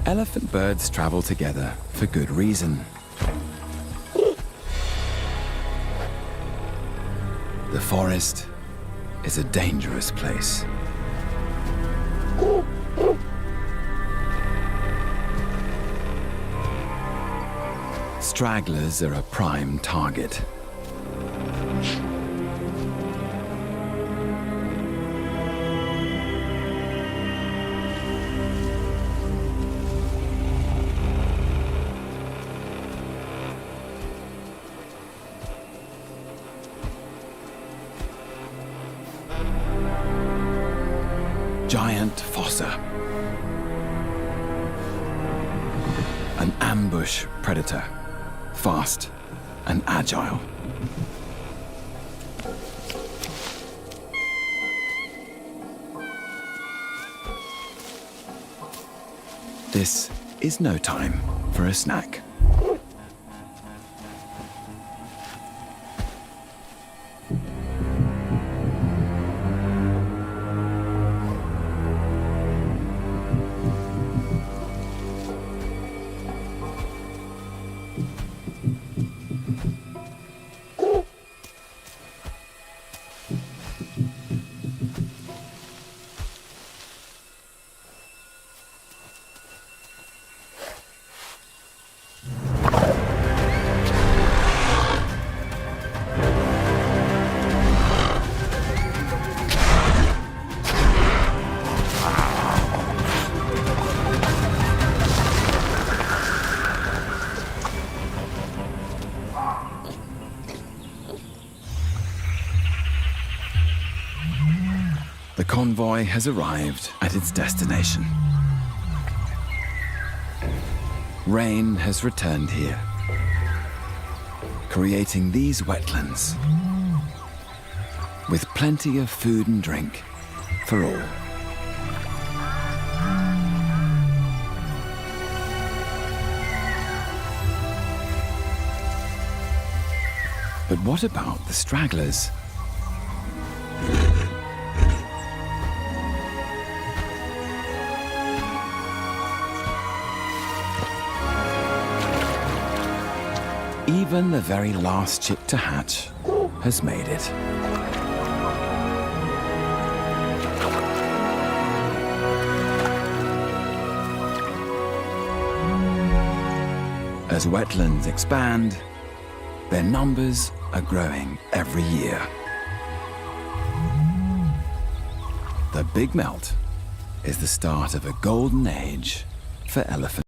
Elephant birds travel together for good reason. The forest is a dangerous place. Stragglers are a prime target. Giant Fossa. An ambush predator, fast and agile. This is no time for a snack. The convoy has arrived at its destination. Rain has returned here, creating these wetlands with plenty of food and drink for all. But what about the stragglers? Even the very last chip to hatch has made it. As wetlands expand, their numbers are growing every year. The big melt is the start of a golden age for elephants.